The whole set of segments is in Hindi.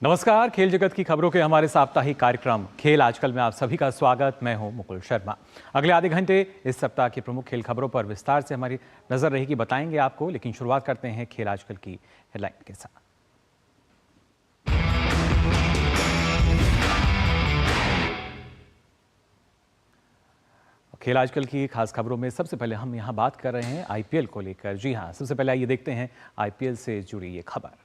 नमस्कार, खेल जगत की खबरों के हमारे साप्ताहिक कार्यक्रम खेल आजकल में आप सभी का स्वागत। मैं हूं मुकुल शर्मा। अगले आधे घंटे इस सप्ताह की प्रमुख खेल खबरों पर विस्तार से हमारी नजर रहेगी, बताएंगे आपको। लेकिन शुरुआत करते हैं खेल आजकल की हेडलाइन के साथ। खेल आजकल की खास खबरों में सबसे पहले हम यहां बात कर रहे हैं आईपीएल को लेकर। जी हां, सबसे पहले आइए देखते हैं आईपीएल से जुड़ी ये खबर।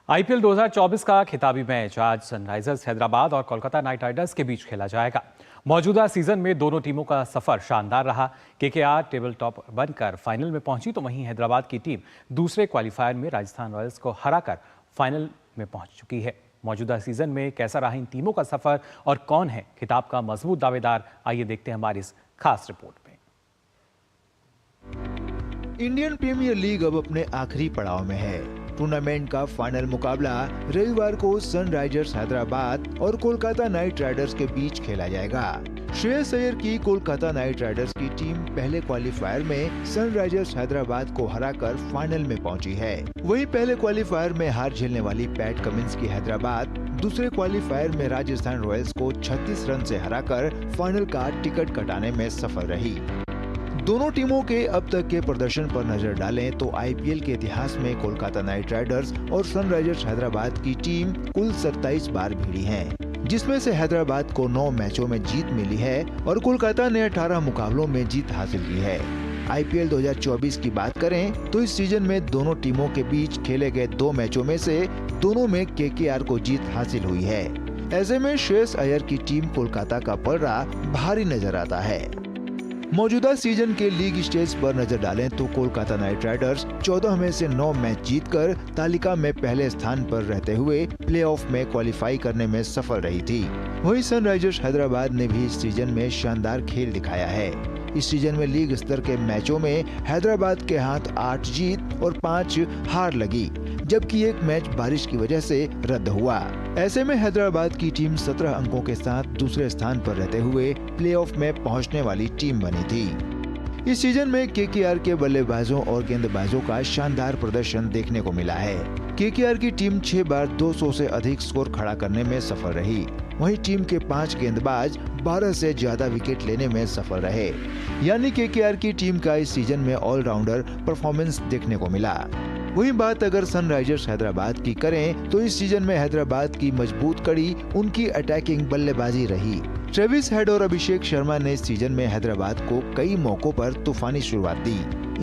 आईपीएल 2024 का खिताबी मैच आज सनराइजर्स हैदराबाद और कोलकाता नाइट राइडर्स के बीच खेला जाएगा। मौजूदा सीजन में दोनों टीमों का सफर शानदार रहा। केकेआर टेबल टॉप बनकर फाइनल में पहुंची, तो वहीं हैदराबाद की टीम दूसरे क्वालिफायर में राजस्थान रॉयल्स को हराकर फाइनल में पहुंच चुकी है। मौजूदा सीजन में कैसा रहा इन टीमों का सफर और कौन है खिताब का मजबूत दावेदार, आइए देखते हैं हमारी इस खास रिपोर्ट में। इंडियन प्रीमियर लीग अब अपने आखिरी पड़ाव में है। टूर्नामेंट का फाइनल मुकाबला रविवार को सनराइजर्स हैदराबाद और कोलकाता नाइट राइडर्स के बीच खेला जाएगा। श्रेयस अय्यर की कोलकाता नाइट राइडर्स की टीम पहले क्वालिफायर में सनराइजर्स हैदराबाद को हराकर फाइनल में पहुंची है। वहीं पहले क्वालिफायर में हार झेलने वाली पैट कमिंस की हैदराबाद दूसरे क्वालिफायर में राजस्थान रॉयल्स को 36 रन से हराकर फाइनल का टिकट कटाने में सफल रही। दोनों टीमों के अब तक के प्रदर्शन पर नजर डालें तो आईपीएल के इतिहास में कोलकाता नाइट राइडर्स और सनराइजर्स हैदराबाद की टीम कुल 27 बार भिड़ी हैं, जिसमें से हैदराबाद को 9 मैचों में जीत मिली है और कोलकाता ने 18 मुकाबलों में जीत हासिल की है। आईपीएल 2024 की बात करें तो इस सीजन में दोनों टीमों के बीच खेले गए 2 मैचों में से दोनों में केकेआर को जीत हासिल हुई है। ऐसे में श्रेयस अय्यर की टीम कोलकाता का पलड़ा भारी नजर आता है। मौजूदा सीजन के लीग स्टेज पर नजर डालें तो कोलकाता नाइट राइडर्स 14 में से 9 मैच जीतकर तालिका में पहले स्थान पर रहते हुए प्लेऑफ में क्वालिफाई करने में सफल रही थी। वहीं सनराइजर्स हैदराबाद ने भी इस सीजन में शानदार खेल दिखाया है। इस सीजन में लीग स्तर के मैचों में हैदराबाद के हाथ 8 जीत और 5 हार लगी, जबकि एक मैच बारिश की वजह से रद्द हुआ। ऐसे में हैदराबाद की टीम 17 अंकों के साथ दूसरे स्थान पर रहते हुए प्लेऑफ में पहुंचने वाली टीम बनी थी। इस सीजन में केकेआर के बल्लेबाजों और गेंदबाजों का शानदार प्रदर्शन देखने को मिला है। केकेआर की टीम 6 बार 200 से अधिक स्कोर खड़ा करने में सफल रही। वहीं टीम के 5 गेंदबाज 12 से ज्यादा विकेट लेने में सफल रहे, यानी केकेआर की टीम का इस सीजन में ऑलराउंडर परफॉर्मेंस देखने को मिला। वही बात अगर सनराइजर्स हैदराबाद की करें तो इस सीजन में हैदराबाद की मजबूत कड़ी उनकी अटैकिंग बल्लेबाजी रही। ट्रेविस हेड और अभिषेक शर्मा ने इस सीजन में हैदराबाद को कई मौकों पर तूफानी शुरुआत दी।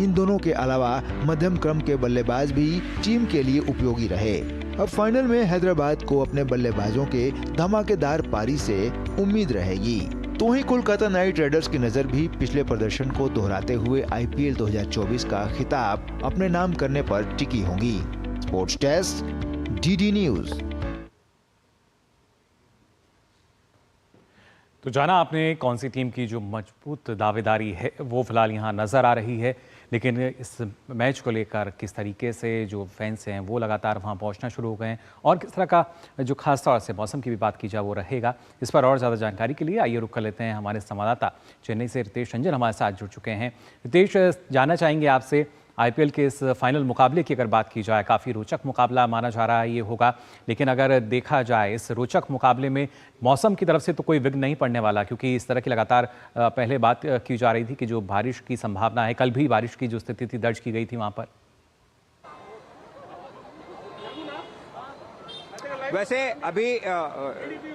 इन दोनों के अलावा मध्यम क्रम के बल्लेबाज भी टीम के लिए उपयोगी रहे। अब फाइनल में हैदराबाद को अपने बल्लेबाजों के धमाकेदार पारी से उम्मीद रहेगी। तो वहीं कोलकाता नाइट राइडर्स की नजर भी पिछले प्रदर्शन को दोहराते हुए आईपीएल 2024 का खिताब अपने नाम करने पर टिकी होंगी। Sports desk, DD news. तो जाना आपने कौन सी टीम की जो मजबूत दावेदारी है वो फिलहाल यहाँ नजर आ रही है, लेकिन इस मैच को लेकर किस तरीके से जो फैंस हैं वो लगातार वहाँ पहुँचना शुरू हो गए हैं और किस तरह का जो खास तौर से मौसम की भी बात की जाए वो रहेगा, इस पर और ज़्यादा जानकारी के लिए आइए रुक कर लेते हैं। हमारे संवाददाता चेन्नई से रितेश रंजन हमारे साथ जुड़ चुके हैं। रितेश, जानना चाहेंगे आपसे आईपीएल के इस फाइनल मुकाबले की अगर बात की जाए, काफ़ी रोचक मुकाबला माना जा रहा है ये होगा, लेकिन अगर देखा जाए इस रोचक मुकाबले में मौसम की तरफ से तो कोई विघ्न नहीं पड़ने वाला, क्योंकि इस तरह की लगातार पहले बात की जा रही थी कि जो बारिश की संभावना है, कल भी बारिश की जो स्थिति थी दर्ज की गई थी वहाँ पर। वैसे अभी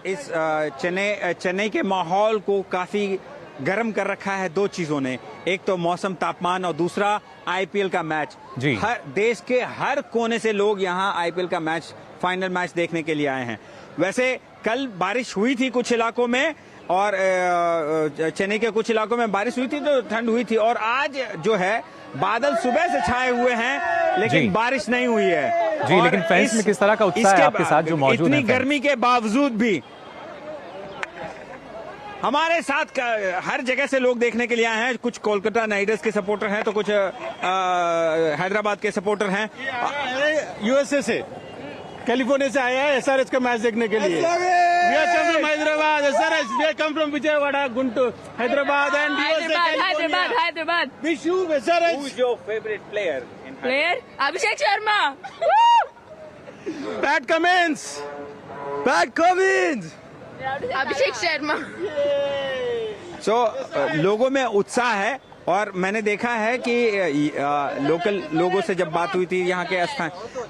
इस चेन्नई के माहौल को काफ़ी गर्म कर रखा है 2 चीजों ने, एक तो मौसम तापमान और दूसरा आईपीएल का मैच। हर देश के हर कोने से लोग यहाँ आईपीएल का मैच, फाइनल मैच देखने के लिए आए हैं। वैसे कल बारिश हुई थी कुछ इलाकों में और चेन्नई के कुछ इलाकों में बारिश हुई थी तो ठंड हुई थी, और आज जो है बादल सुबह से छाए हुए हैं लेकिन बारिश नहीं हुई है। जी, लेकिन फैंस में किस तरह का उत्साह है आपके साथ जो मौजूद है? इतनी गर्मी के बावजूद भी हमारे साथ हर जगह से लोग देखने के लिए आए हैं। कुछ कोलकाता नाइट राइडर्स के सपोर्टर हैं तो कुछ हैदराबाद के सपोर्टर हैं। यूएसए से, कैलिफोर्निया से आया है एसआरएच का मैच देखने के लिए। We are come from Hyderabad, SRH. We are come from Vijayawada, Guntur, Hyderabad and USA, California. Hyderabad. Wish you SRH. Who's your favorite player in Player Abhishek Sharma. Pat Cummins. Pat Cummins. Abhishek Sharma. लोगों में उत्साह है और मैंने देखा है कि लोकल लोगों से जब बात हुई थी, यहाँ के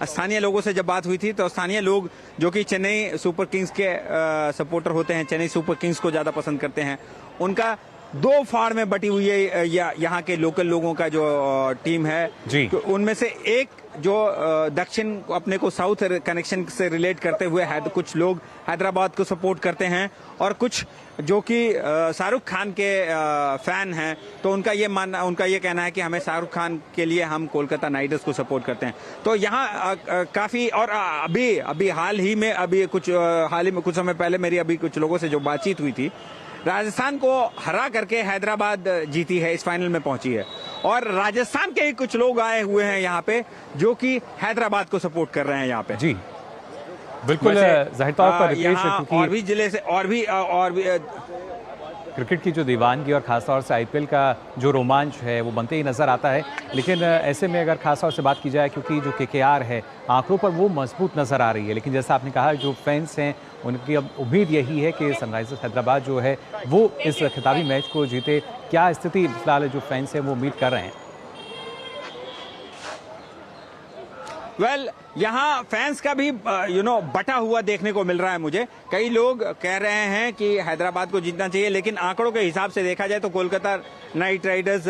स्थानीय लोगों से जब बात हुई थी तो स्थानीय लोग जो कि चेन्नई सुपर किंग्स के सपोर्टर होते हैं, चेन्नई सुपर किंग्स को ज्यादा पसंद करते हैं, उनका दो फाड़ में बटी हुई है यहाँ के लोकल लोगों का जो टीम है जी। तो उनमें से एक जो दक्षिण अपने को साउथ कनेक्शन से रिलेट करते हुए कुछ लोग हैदराबाद को सपोर्ट करते हैं और कुछ जो कि शाहरुख खान के फैन हैं तो उनका ये कहना है कि हमें शाहरुख खान के लिए हम कोलकाता नाइट राइडर्स को सपोर्ट करते हैं। तो यहाँ काफी और अभी हाल ही में कुछ समय पहले मेरी अभी कुछ लोगों से जो बातचीत हुई थी, राजस्थान को हरा करके हैदराबाद जीती है, इस फाइनल में पहुंची है और राजस्थान के ही कुछ लोग आए हुए हैं यहाँ पे जो कि हैदराबाद को सपोर्ट कर रहे हैं यहाँ पे। जी बिल्कुल, जाहिर तौर पर रितेश, क्योंकि और भी जिले से और भी क्रिकेट की जो दीवानगी और खासतौर से आईपीएल का जो रोमांच है वो बनते ही नजर आता है। लेकिन ऐसे में अगर खासतौर से बात की जाए, क्योंकि जो केकेआर है आंकड़ों पर वो मजबूत नजर आ रही है, लेकिन जैसा आपने कहा जो फैंस हैं उनकी अब उम्मीद यही है कि सनराइजर्स हैदराबाद जो है वो इस खिताबी मैच को जीते। क्या स्थिति फिलहाल जो फैंस हैं वो उम्मीद कर रहे हैं? यहाँ फैंस का भी बटा हुआ देखने को मिल रहा है मुझे। कई लोग कह रहे हैं कि हैदराबाद को जीतना चाहिए, लेकिन आंकड़ों के हिसाब से देखा जाए तो कोलकाता नाइट राइडर्स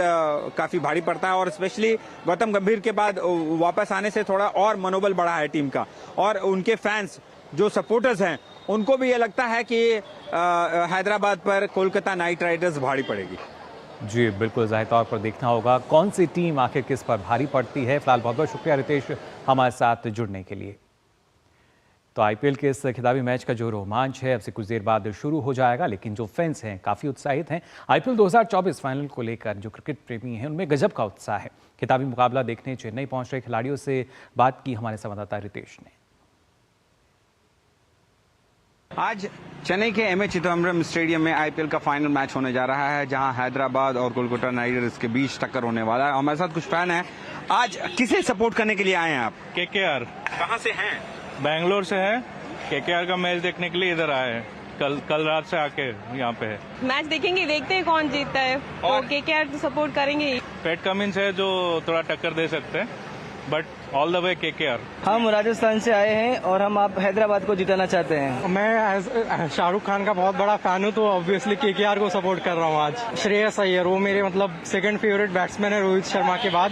काफी भारी पड़ता है और स्पेशली गौतम गंभीर के बाद वापस आने से थोड़ा और मनोबल बढ़ा है टीम का और उनके फैंस जो सपोर्टर्स हैं उनको भी ये लगता है कि हैदराबाद पर कोलकाता नाइट राइडर्स भारी पड़ेगी। जी बिल्कुल, जाहिर तौर पर देखना होगा कौन सी टीम आखिर किस पर भारी पड़ती है। फिलहाल बहुत बहुत शुक्रिया रितेश हमारे साथ जुड़ने के लिए। तो आईपीएल के इस खिताबी मैच का जो रोमांच है अब से कुछ देर बाद शुरू हो जाएगा, लेकिन जो फैंस हैं काफ़ी उत्साहित हैं। आईपीएल 2024 फाइनल को लेकर जो क्रिकेट प्रेमी हैं उनमें गजब का उत्साह है। खिताबी मुकाबला देखने चेन्नई पहुंच रहे खिलाड़ियों से बात की हमारे संवाददाता रितेश ने। आज चेन्नई के एमए चिदम्बरम स्टेडियम में आईपीएल का फाइनल मैच होने जा रहा है, जहां हैदराबाद और कोलकाता नाइट राइडर्स के बीच टक्कर होने वाला है। हमारे साथ कुछ फैन हैं। आज किसे सपोर्ट करने के लिए आए हैं आप? केकेआर। कहां से हैं? बैंगलोर से है। केकेआर का मैच देखने के लिए इधर आए हैं। कल रात से आके यहाँ पे है। मैच देखेंगे, देखते हैं कौन जीतता है तो केकेआर तो सपोर्ट करेंगे। पैट कमिंस है जो थोड़ा टक्कर दे सकते हैं, but all the way KKR. हम राजस्थान से आए हैं और हम आप हैदराबाद को जिताना चाहते हैं। मैं शाहरुख खान का बहुत बड़ा फैन हूँ तो ऑब्वियसली केकेआर को सपोर्ट कर रहा हूँ। आज श्रेयस अय्यर वो मेरे सेकंड फेवरेट बैट्समैन है रोहित शर्मा के बाद।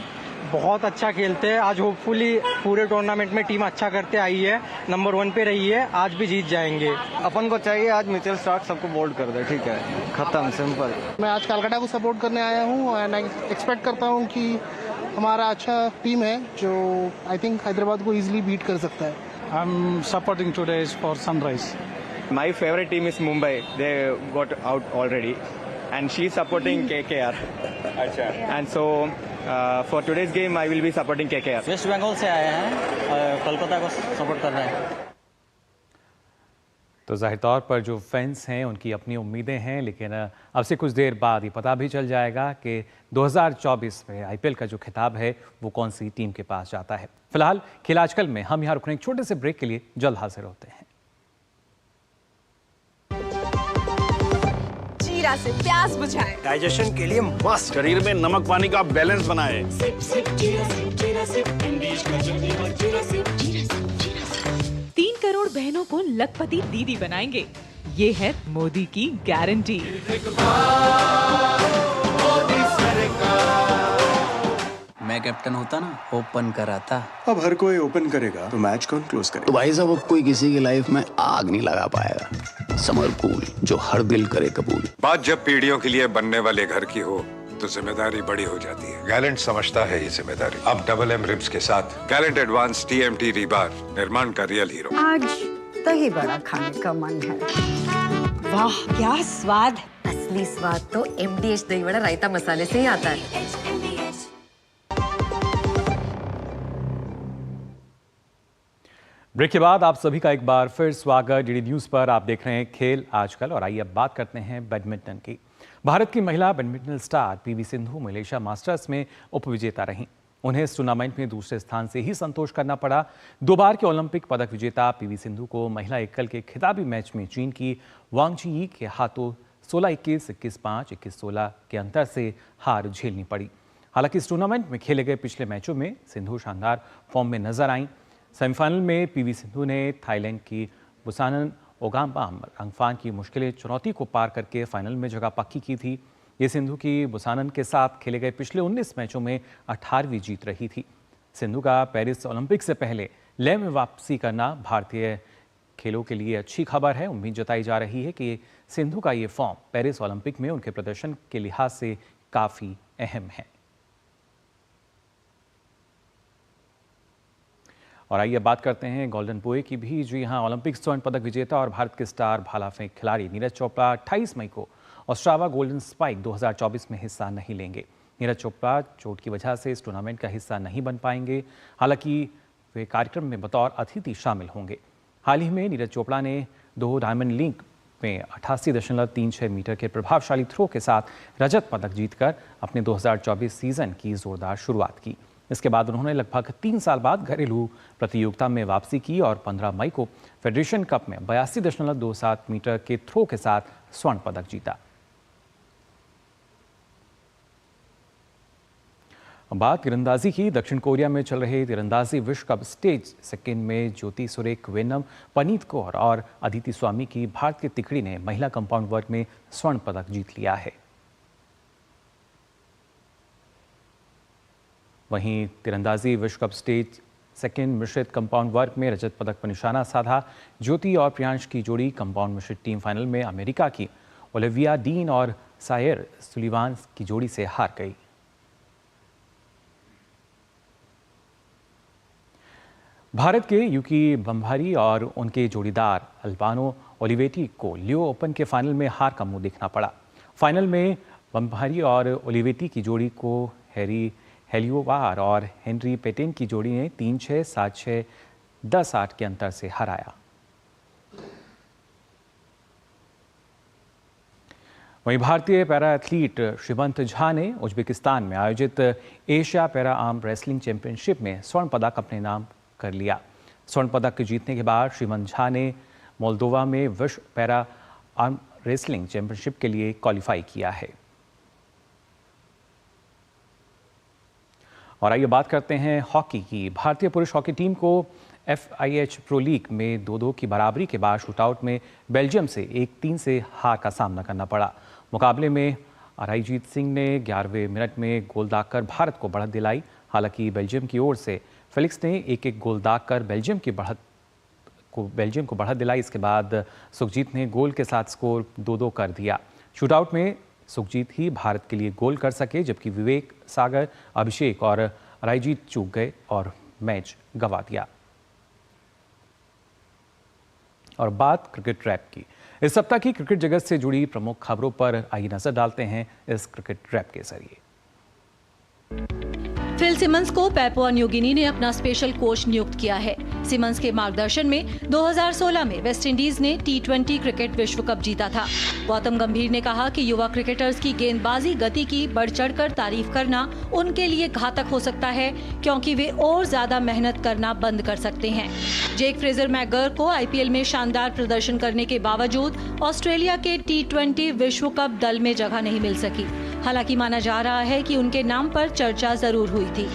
बहुत अच्छा खेलते हैं। आज होपफुली पूरे टूर्नामेंट में टीम अच्छा करते आई है, नंबर 1 पे रही है, आज भी जीत जाएंगे। अपन को चाहिए आज मिचेल स्टार्क सबको बोल्ड कर दे, ठीक है, खत्म, सिंपल। मैं आज कलकत्ता को सपोर्ट करने आया हूँ एंड आई एक्सपेक्ट करता हूँ कि हमारा अच्छा टीम है जो आई थिंक हैदराबाद को इजीली बीट कर सकता है। I am supporting today for Sunrise. My favourite team is Mumbai, they got out already and she is supporting KKR. अच्छा। And so for today's game I will be supporting KKR. West Bengal से आए हैं और कोलकाता को सपोर्ट कर रहे हैं। तो जाहिर तौर पर जो फैंस हैं उनकी अपनी उम्मीदें हैं, लेकिन अब से कुछ देर बाद ये पता भी चल जाएगा कि 2024 में आईपीएल का जो खिताब है वो कौन सी टीम के पास जाता है। फिलहाल खेल आजकल में हम यहाँ रुकने एक छोटे से ब्रेक के लिए जल्द हाजिर होते हैं। जीरा से प्यास बुझाएं, डाइजेशन के लिए मस्त, शरीर में नमक पानी का बैलेंस बनाए। 3 करोड़ बहनों को लखपति दीदी बनाएंगे, ये है मोदी की गारंटी। मैं कैप्टन होता ना, ओपन कराता। अब हर कोई ओपन करेगा तो मैच कौन क्लोज करेगा? तो भाई साहब अब कोई किसी की लाइफ में आग नहीं लगा पाएगा। समर कूल जो हर दिल करे कबूल। बात जब पीढ़ियों के लिए बनने वाले घर की हो तो जिम्मेदारी बड़ी हो जाती है। गैलेंट समझता है ये जिम्मेदारी। अब डबल एम रिब्स के साथ गैलेंट एडवांस TMT रीबार, निर्माण का रियल हीरो। आज दही बड़ा खाने का मन है। वाह क्या स्वाद। असली स्वाद तो MDH दही वड़ा रायता मसाले से ही आता है। ब्रेक के बाद आप सभी का एक बार फिर स्वागत। डीडी न्यूज पर आप देख रहे हैं खेल आजकल और आइए अब बात करते हैं बैडमिंटन की। भारत की महिला badminton star PV Sindhu Malaysia masters में उपविजेता रहीं। उन्हें इस टूर्नामेंट में दूसरे स्थान से ही संतोष करना पड़ा। 2 बार के ओलंपिक पदक विजेता PV सिंधु को महिला एकल के खिताबी मैच में चीन की वांग जी के हाथों 16-21, 21-5, 21-16 के अंतर से हार झेलनी पड़ी। हालांकि इस टूर्नामेंट में खेले गए पिछले मैचों में सिंधु शानदार फॉर्म में नजर आईं। सेमीफाइनल में PV सिंधु ने थाईलैंड की बुसानन ओगाम्बाम रंगफान की मुश्किल चुनौती को पार करके फाइनल में जगह पक्की की थी। ये सिंधु की बुसानन के साथ खेले गए पिछले 19 मैचों में 18वीं जीत रही थी। सिंधु का पेरिस ओलंपिक से पहले लेह में वापसी करना भारतीय खेलों के लिए अच्छी खबर है। उम्मीद जताई जा रही है कि सिंधु का ये फॉर्म पेरिस ओलंपिक में उनके प्रदर्शन के लिहाज से काफी अहम है। और आइए बात करते हैं गोल्डन बॉय की भी। जी हाँ, ओलंपिक स्वर्ण पदक विजेता और भारत के स्टार भाला फेंक खिलाड़ी नीरज चोपड़ा 28 मई को ऑस्ट्रावा गोल्डन स्पाइक 2024 में हिस्सा नहीं लेंगे। नीरज चोपड़ा चोट की वजह से इस टूर्नामेंट का हिस्सा नहीं बन पाएंगे। हालांकि वे कार्यक्रम में बतौर अतिथि शामिल होंगे। हाल ही में नीरज चोपड़ा ने 2 डायमंड लीग में 88.36 मीटर के प्रभावशाली थ्रो के साथ रजत पदक जीतकर अपने 2024 सीजन की जोरदार शुरुआत की। इसके बाद उन्होंने लगभग 3 साल बाद घरेलू प्रतियोगिता में वापसी की और 15 मई को फेडरेशन कप में 82.27 मीटर के थ्रो के साथ स्वर्ण पदक जीता। बात तीरंदाजी की। दक्षिण कोरिया में चल रहे तीरंदाजी विश्व कप स्टेज सेकेंड में ज्योति सुरेख वेनम, पनीत कौर और अदिति स्वामी की भारत की तिकड़ी ने महिला कंपाउंड वर्ग में स्वर्ण पदक जीत लिया है। वहीं तीरंदाजी विश्व कप स्टेज सेकेंड मिश्रित कंपाउंड वर्ग में रजत पदक पर निशाना साधा। ज्योति और प्रियांश की जोड़ी कंपाउंड मिश्रित टीम फाइनल में अमेरिका की ओलिविया डीन और सायर सुलिवान की जोड़ी से हार गई। भारत के यूकी बम्भारी और उनके जोड़ीदार अल्बानो ओलिवेटी को लियो ओपन के फाइनल में हार का मुंह देखना पड़ा। फाइनल में बम्भारी और ओलिवेटी की जोड़ी को हैरी हेलियोवार और हेनरी पेटेन की जोड़ी ने 3-6, 7-6, 10-8 के अंतर से हराया। वहीं भारतीय पैरा एथलीट श्रीमंत झा ने उज्बेकिस्तान में आयोजित Asia para arm wrestling championship में स्वर्ण पदक अपने नाम कर लिया। स्वर्ण पदक जीतने के बाद श्रीमंत झा ने मोल्दोवा में विश्व पैरा आर्म रेसलिंग चैंपियनशिप के लिए क्वालिफाई किया है। और आइए बात करते हैं हॉकी की। भारतीय पुरुष हॉकी टीम को FIH प्रो लीग में 2-2 की बराबरी के बाद शूटआउट में बेल्जियम से 1-3 से हार का सामना करना पड़ा। मुकाबले में अराईजीत सिंह ने 11वें मिनट में गोल दागकर भारत को बढ़त दिलाई। हालांकि बेल्जियम की ओर से फेलिक्स ने 1-1 गोल दागकर बेल्जियम को बढ़त दिलाई। इसके बाद सुखजीत ने गोल के साथ स्कोर 2-2 कर दिया। शूटआउट में सुखजीत ही भारत के लिए गोल कर सके, जबकि विवेक सागर, अभिषेक और अराईजीत चूक गए और मैच गंवा दिया। और बात क्रिकेट रैप की। इस सप्ताह की क्रिकेट जगत से जुड़ी प्रमुख खबरों पर आइए नजर डालते हैं इस क्रिकेट रैप के जरिए। फिल सिमंस को पैपुआ न्यू गिनी ने अपना स्पेशल कोच नियुक्त किया है। सिमंस के मार्गदर्शन में 2016 में वेस्टइंडीज ने T20 क्रिकेट विश्व कप जीता था। गौतम गंभीर ने कहा कि युवा क्रिकेटर्स की गेंदबाजी गति की बढ़ चढ़कर तारीफ करना उनके लिए घातक हो सकता है, क्योंकि वे और ज्यादा मेहनत करना बंद कर सकते हैं। जेक फ्रेजर मैकगर को IPL में शानदार प्रदर्शन करने के बावजूद ऑस्ट्रेलिया के T20 विश्व कप दल में जगह नहीं मिल सकी। हालांकि माना जा रहा है कि उनके नाम पर चर्चा जरूर हुई थी।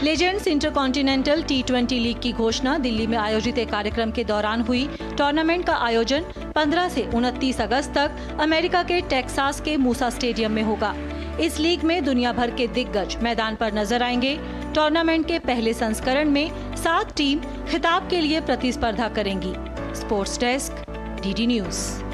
लेजेंड्स इंटरकॉन्टिनेंटल T20 लीग की घोषणा दिल्ली में आयोजित एक कार्यक्रम के दौरान हुई। टूर्नामेंट का आयोजन 15 से 29 अगस्त तक अमेरिका के टेक्सास के मूसा स्टेडियम में होगा। इस लीग में दुनिया भर के दिग्गज मैदान पर नजर आएंगे। टूर्नामेंट के पहले संस्करण में 7 टीम खिताब के लिए प्रतिस्पर्धा करेंगी। Sports desk, DD news.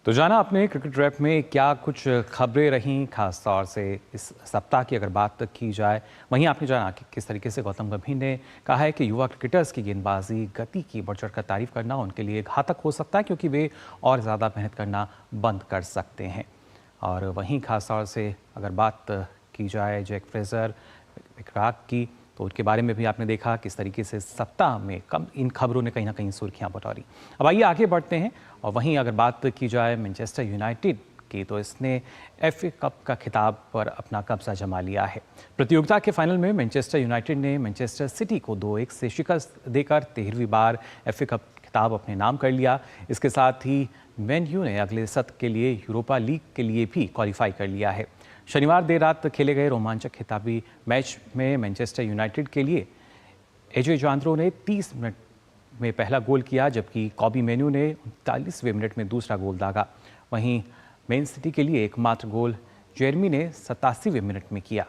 तो जाना आपने क्रिकेट रैप में क्या कुछ खबरें रहीं, खास तौर से इस सप्ताह की अगर बात की जाए। वहीं आपने जाना कि किस तरीके से गौतम गंभीर ने कहा है कि युवा क्रिकेटर्स की गेंदबाजी गति की बढ़ चढ़ कर तारीफ करना उनके लिए घातक हो सकता है, क्योंकि वे और ज़्यादा मेहनत करना बंद कर सकते हैं। और वहीं खास तौर से अगर बात की जाए जैक फ्रेजर विक्राक की, तो उनके बारे में भी आपने देखा किस तरीके से सप्ताह में कम इन खबरों ने कहीं ना कहीं सुर्खियां बटोरी। अब आइए आगे बढ़ते हैं। और वहीं अगर बात की जाए मैनचेस्टर यूनाइटेड की, तो इसने FA कप का खिताब पर अपना कब्जा जमा लिया है। प्रतियोगिता के फाइनल में मैनचेस्टर यूनाइटेड ने मैनचेस्टर सिटी को 2-1 से शिकस्त देकर 13वीं बार FA कप खिताब अपने नाम कर लिया। इसके साथ ही मैन यू ने अगले सत्र के लिए यूरोपा लीग के लिए भी क्वालिफाई कर लिया है। शनिवार देर रात खेले गए रोमांचक खिताबी मैच में मैनचेस्टर यूनाइटेड के लिए एजे जांद्रो ने 30 मिनट में पहला गोल किया, जबकि कॉबी मेन्यू ने 39वें मिनट में दूसरा गोल दागा। वहीं मैन सिटी के लिए एकमात्र गोल जेरमी ने 87वें मिनट में किया।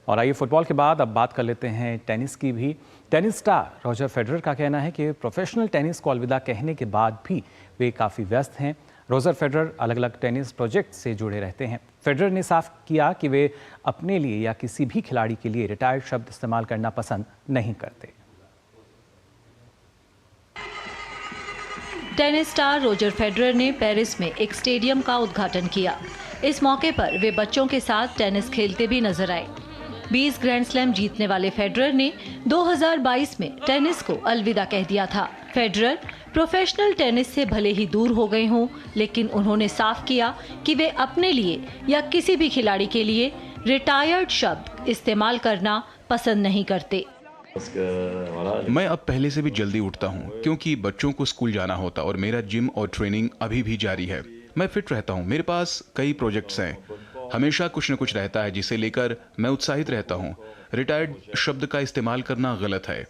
और आइए फुटबॉल के बाद अब बात कर लेते हैं टेनिस की भी। टेनिस स्टार रॉजर फेडरर का कहना है कि प्रोफेशनल टेनिस को अलविदा कहने के बाद भी वे काफ़ी व्यस्त हैं। रॉजर फेडरर अलग अलग टेनिस प्रोजेक्ट से जुड़े रहते हैं। फेडरर ने साफ किया कि वे अपने लिए या किसी भी खिलाड़ी के लिए रिटायर्ड शब्द इस्तेमाल करना पसंद नहीं करते। टेनिस स्टार रॉजर फेडरर ने पेरिस में एक स्टेडियम का उद्घाटन किया। इस मौके पर वे बच्चों के साथ टेनिस खेलते भी नजर आए। 20 ग्रैंड स्लैम जीतने वाले फेडरर ने 2022 में टेनिस को अलविदा कह दिया था। फेडरर प्रोफेशनल टेनिस से भले ही दूर हो गए हों, लेकिन उन्होंने साफ किया कि वे अपने लिए या किसी भी खिलाड़ी के लिए रिटायर्ड शब्द इस्तेमाल करना पसंद नहीं करते। मैं अब पहले से भी जल्दी उठता हूँ, क्योंकि बच्चों को स्कूल जाना होता और मेरा जिम और ट्रेनिंग अभी भी जारी है। मैं फिट रहता हूँ। मेरे पास कई प्रोजेक्ट्स हैं। हमेशा कुछ न कुछ रहता है जिसे लेकर मैं उत्साहित रहता हूँ। रिटायर्ड शब्द का इस्तेमाल करना गलत है।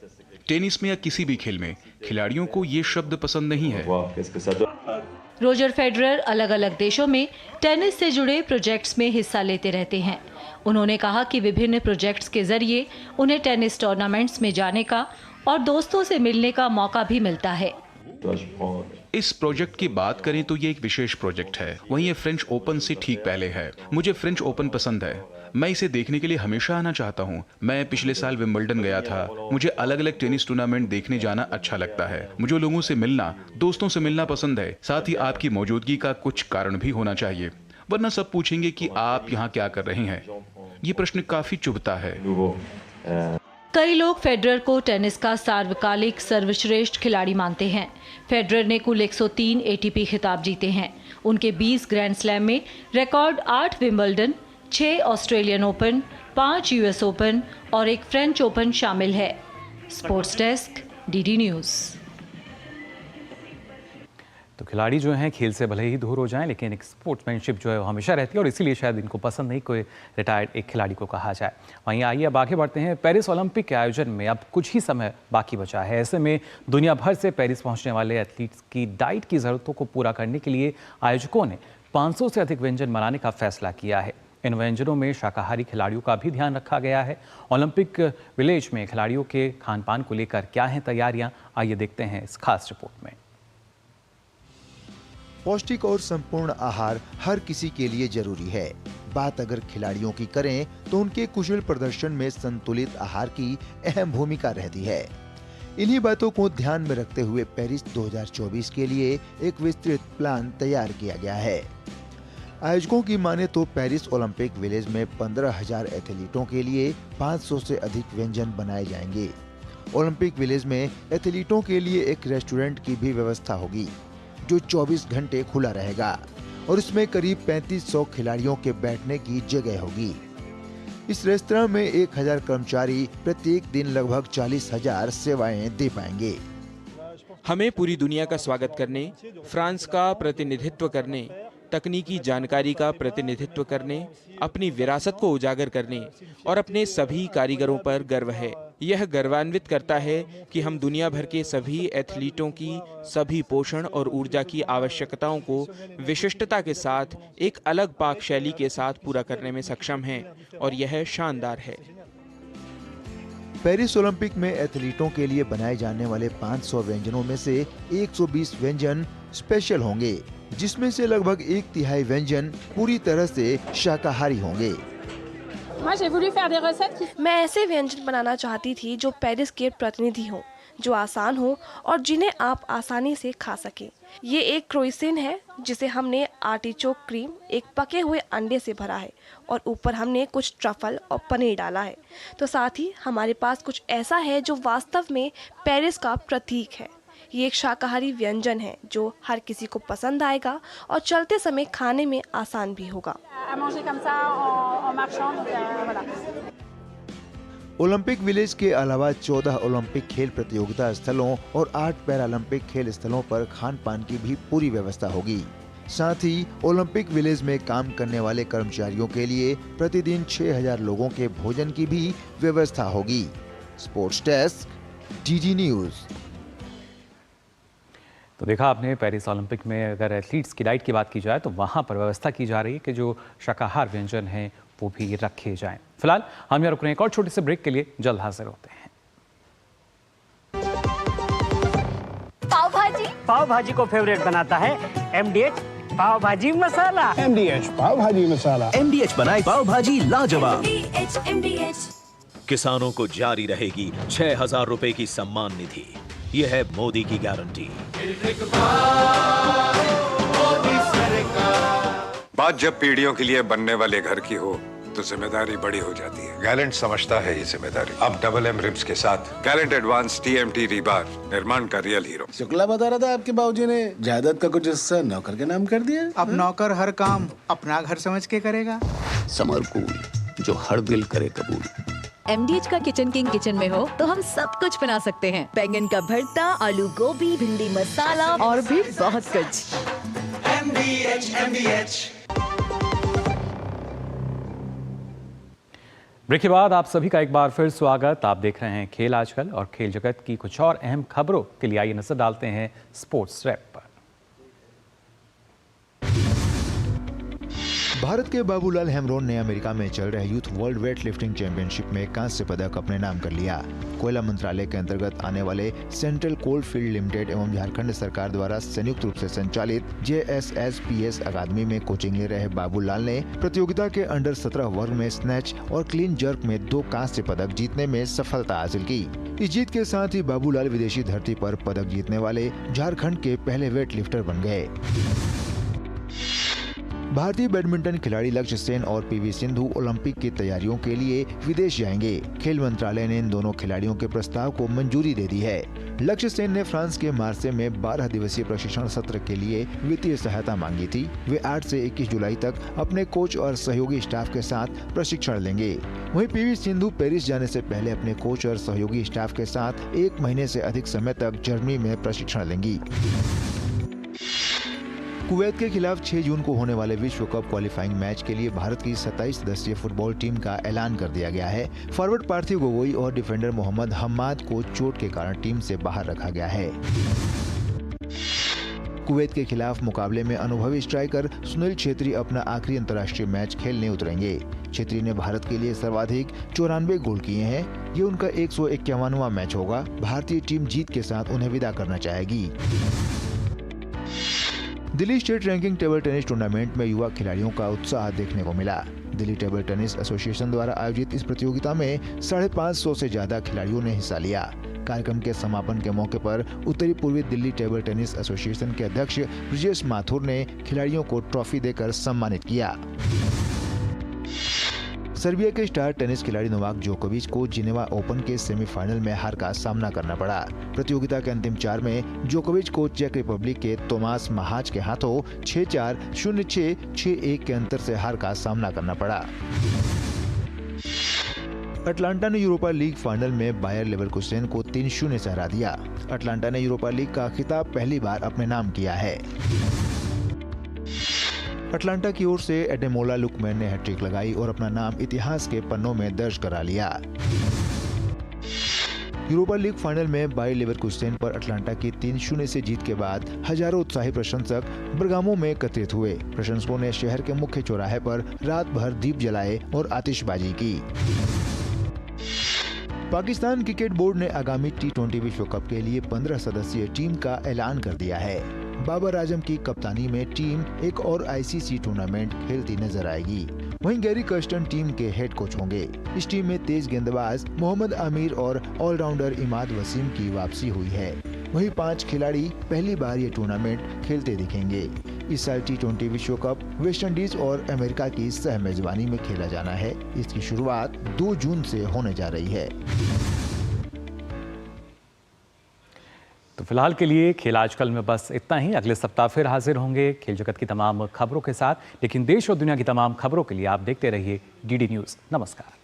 टेनिस में या किसी भी खेल में खिलाड़ियों को ये शब्द पसंद नहीं है। रॉजर फेडरर अलग अलग देशों में टेनिस से जुड़े प्रोजेक्ट्स में हिस्सा लेते रहते हैं। उन्होंने कहा कि विभिन्न प्रोजेक्ट्स के जरिए उन्हें टेनिस टूर्नामेंट्स में जाने का और दोस्तों से मिलने का मौका भी मिलता है। इस प्रोजेक्ट की बात करें तो ये एक विशेष प्रोजेक्ट है। वहीं ये फ्रेंच ओपन से ठीक पहले है। मुझे फ्रेंच ओपन पसंद है। मैं इसे देखने के लिए हमेशा आना चाहता हूँ। मैं पिछले साल विंबलडन गया था। मुझे अलग अलग टेनिस टूर्नामेंट देखने जाना अच्छा लगता है। मुझे लोगों से मिलना, दोस्तों से मिलना पसंद है। साथ ही आपकी मौजूदगी का कुछ कारण भी होना चाहिए, वरना सब पूछेंगे कि आप यहाँ क्या कर रहे हैं। ये प्रश्न काफी चुभता है। कई लोग फेडरर को टेनिस का सार्वकालिक सर्वश्रेष्ठ खिलाड़ी मानते हैं। फेडरर ने कुल 103 ATP खिताब जीते हैं। उनके 20 ग्रैंड स्लैम में record 8 Wimbledon, 6 Australian open, 5 US open और 1 फ्रेंच ओपन शामिल है। Sports desk, DD news. तो खिलाड़ी जो हैं खेल से भले ही दूर हो जाएं, लेकिन एक स्पोर्ट्समैनशिप जो है वो हमेशा रहती है, और इसीलिए शायद इनको पसंद नहीं कोई रिटायर्ड एक खिलाड़ी को कहा जाए। वहीं आइए अब आगे बढ़ते हैं। पेरिस ओलंपिक के आयोजन में अब कुछ ही समय बाकी बचा है। ऐसे में दुनिया भर से पेरिस पहुंचने वाले एथलीट्स की डाइट की ज़रूरतों को पूरा करने के लिए आयोजकों ने 500 से अधिक व्यंजन बनाने का फैसला किया है। इन व्यंजनों में शाकाहारी खिलाड़ियों का भी ध्यान रखा गया है। ओलंपिक विलेज में खिलाड़ियों के खान पान को लेकर क्या हैं तैयारियां, आइए देखते हैं इस खास रिपोर्ट में। पौष्टिक और संपूर्ण आहार हर किसी के लिए जरूरी है। बात अगर खिलाड़ियों की करें तो उनके कुशल प्रदर्शन में संतुलित आहार की अहम भूमिका रहती है। इन्हीं बातों को ध्यान में रखते हुए पेरिस 2024 के लिए एक विस्तृत प्लान तैयार किया गया है। आयोजकों की माने तो पेरिस ओलंपिक विलेज में 15,000 एथलीटों के लिए 500 से अधिक व्यंजन बनाए जाएंगे। ओलंपिक विलेज में एथलीटों के लिए एक रेस्टोरेंट की भी व्यवस्था होगी, जो 24 घंटे खुला रहेगा और इसमें करीब 3500 खिलाड़ियों के बैठने की जगह होगी। इस रेस्तरां में 1000 कर्मचारी प्रत्येक दिन लगभग 40,000 सेवाएं दे पाएंगे। हमें पूरी दुनिया का स्वागत करने, फ्रांस का प्रतिनिधित्व करने, तकनीकी जानकारी का प्रतिनिधित्व करने, अपनी विरासत को उजागर करने और अपने सभी कारीगरों पर गर्व है। यह गर्वान्वित करता है कि हम दुनिया भर के सभी एथलीटों की सभी पोषण और ऊर्जा की आवश्यकताओं को विशिष्टता के साथ एक अलग पाक शैली के साथ पूरा करने में सक्षम हैं, और यह शानदार है। पेरिस ओलंपिक में एथलीटों के लिए बनाए जाने वाले 500 व्यंजनों में से 120 व्यंजन स्पेशल होंगे, जिसमें से लगभग 1/3 व्यंजन पूरी तरह से शाकाहारी होंगे। मैं ऐसे व्यंजन बनाना चाहती थी जो पेरिस के प्रतिनिधि हों, जो आसान हो और जिन्हें आप आसानी से खा सकें। ये एक क्रोइसेन है जिसे हमने आर्टिचोक क्रीम, एक पके हुए अंडे से भरा है और ऊपर हमने कुछ ट्रफल और पनीर डाला है। तो साथ ही हमारे पास कुछ ऐसा है जो वास्तव में पेरिस का प्रतीक है। ये एक शाकाहारी व्यंजन है जो हर किसी को पसंद आएगा और चलते समय खाने में आसान भी होगा। ओलंपिक विलेज के अलावा 14 ओलंपिक खेल प्रतियोगिता स्थलों और 8 पैरालंपिक खेल स्थलों पर खान पान की भी पूरी व्यवस्था होगी। साथ ही ओलंपिक विलेज में काम करने वाले कर्मचारियों के लिए प्रतिदिन 6000 लोगों के भोजन की भी व्यवस्था होगी। Sports desk, DG news. तो देखा आपने, पेरिस ओलंपिक में अगर एथलीट्स की डाइट की बात की जाए तो वहाँ पर व्यवस्था की जा रही है कि जो शाकाहार व्यंजन हैं वो भी रखे जाएं। फिलहाल हम यहाँ रुक रहे हैं, एक और छोटे से ब्रेक के लिए जल्द हाजिर होते हैं। पाव भाजी को फेवरेट बनाता है MDH पाव भाजी मसाला। MDH पाव भाजी मसाला। MDH बनाए पाव भाजी लाजवाब। MDH। किसानों को जारी रहेगी 6000 रुपए की सम्मान निधि। यह है मोदी की गारंटी। बात जब पीढ़ियों के लिए बनने वाले घर की हो तो जिम्मेदारी बड़ी हो जाती है। गैलेंट समझता है ये जिम्मेदारी। अब डबल M रिब्स के साथ गैलेंट एडवांस TMT रीबार, निर्माण का रियल हीरो। शुक्ला बता रहा था आपके बाबूजी ने जायदाद का कुछ हिस्सा नौकर के नाम कर दिया। अब नौकर हर काम अपना घर समझ के करेगा। समर कूल, जो हर दिल करे कबूल। MDH का किचन किंग किचन में हो तो हम सब कुछ बना सकते हैं। बैंगन का भरता, आलू गोभी, भिंडी मसाला और भी बहुत कुछ। MDH। ब्रेक के बाद आप सभी का एक बार फिर स्वागत। आप देख रहे हैं खेल आजकल और खेल जगत की कुछ और अहम खबरों के लिए आइए नजर डालते हैं स्पोर्ट्स रैप पर। भारत के बाबूलाल हेम्ब्रोन ने अमेरिका में चल रहे youth world weight lifting championship में कांस्य पदक अपने नाम कर लिया। कोयला मंत्रालय के अंतर्गत आने वाले सेंट्रल कोल फील्ड लिमिटेड एवं झारखंड सरकार द्वारा संयुक्त रूप से संचालित JSSPS अकादमी में कोचिंग ले रहे बाबूलाल ने प्रतियोगिता के अंडर 17 वर्ग में स्नैच और क्लीन जर्क में 2 कांस्य पदक जीतने में सफलता हासिल की। इस जीत के साथ ही बाबूलाल विदेशी धरती पर पदक जीतने वाले झारखंड के पहले वेट लिफ्टर बन गए। भारतीय बैडमिंटन खिलाड़ी लक्ष्य सेन और PV सिंधु ओलंपिक की तैयारियों के लिए विदेश जाएंगे। खेल मंत्रालय ने इन दोनों खिलाड़ियों के प्रस्ताव को मंजूरी दे दी है। लक्ष्य सेन ने फ्रांस के मार्से में 12 दिवसीय प्रशिक्षण सत्र के लिए वित्तीय सहायता मांगी थी। वे 8 से 21 जुलाई तक अपने कोच और सहयोगी स्टाफ के साथ प्रशिक्षण लेंगे। वहीं PV सिंधु पेरिस जाने से पहले अपने कोच और सहयोगी स्टाफ के साथ 1 महीने से अधिक समय तक जर्मनी में प्रशिक्षण लेंगी। कुवैत के खिलाफ 6 जून को होने वाले विश्व कप क्वालिफाइंग मैच के लिए भारत की 27 सदस्यीय फुटबॉल टीम का ऐलान कर दिया गया है। फॉरवर्ड पार्थिव गोगोई और डिफेंडर मोहम्मद हम्माद को चोट के कारण टीम से बाहर रखा गया है। कुवैत के खिलाफ मुकाबले में अनुभवी स्ट्राइकर सुनील छेत्री अपना आखिरी अंतर्राष्ट्रीय मैच खेलने उतरेंगे। छेत्री ने भारत के लिए सर्वाधिक 94 गोल किए हैं। ये उनका 151वां मैच होगा। भारतीय टीम जीत के साथ उन्हें विदा करना चाहेगी। Delhi state ranking table tennis tournament में युवा खिलाड़ियों का उत्साह देखने को मिला। दिल्ली टेबल टेनिस एसोसिएशन द्वारा आयोजित इस प्रतियोगिता में 550 से ज्यादा खिलाड़ियों ने हिस्सा लिया। कार्यक्रम के समापन के मौके पर उत्तरी पूर्वी दिल्ली टेबल टेनिस एसोसिएशन के अध्यक्ष ब्रिजेश माथुर ने खिलाड़ियों को ट्रॉफी देकर सम्मानित किया। सर्बिया के स्टार टेनिस खिलाड़ी नोवाक जोकोविच को जिनेवा ओपन के सेमीफाइनल में हार का सामना करना पड़ा। प्रतियोगिता के अंतिम 4 में जोकोविच को चेक रिपब्लिक के तोमास महाच के हाथों 6-4, 0-6, 6-1 के अंतर से हार का सामना करना पड़ा। अटलांटा ने यूरोपा लीग फाइनल में बायर लेवरकुसेन को 3-0 से हरा दिया। अटलांटा ने यूरोपा लीग का खिताब पहली बार अपने नाम किया है। अटलांटा की ओर से एडेमोला लुकमैन ने हैट्रिक लगाई और अपना नाम इतिहास के पन्नों में दर्ज करा लिया। यूरोपा लीग फाइनल में बायर लेवरकुसेन पर अटलांटा की 3-0 से जीत के बाद हजारों उत्साही प्रशंसक बर्गामो में एकत्रित हुए। प्रशंसकों ने शहर के मुख्य चौराहे पर रात भर दीप जलाए और आतिशबाजी की। पाकिस्तान क्रिकेट बोर्ड ने आगामी T20 विश्व कप के लिए 15 सदस्यीय टीम का ऐलान कर दिया है। बाबर आजम की कप्तानी में टीम एक और ICC टूर्नामेंट खेलती नजर आएगी। वहीं गैरी कर्स्टन टीम के हेड कोच होंगे। इस टीम में तेज गेंदबाज मोहम्मद आमिर और ऑलराउंडर इमाद वसीम की वापसी हुई है। वहीं 5 खिलाड़ी पहली बार ये टूर्नामेंट खेलते दिखेंगे। इस साल T20 विश्व कप वेस्टइंडीज और अमेरिका की सह मेजबानी में खेला जाना है। इसकी शुरुआत 2 जून से होने जा रही है। तो फिलहाल के लिए खेल आजकल में बस इतना ही। अगले सप्ताह फिर हाजिर होंगे खेल जगत की तमाम खबरों के साथ। लेकिन देश और दुनिया की तमाम खबरों के लिए आप देखते रहिए DD न्यूज़। नमस्कार।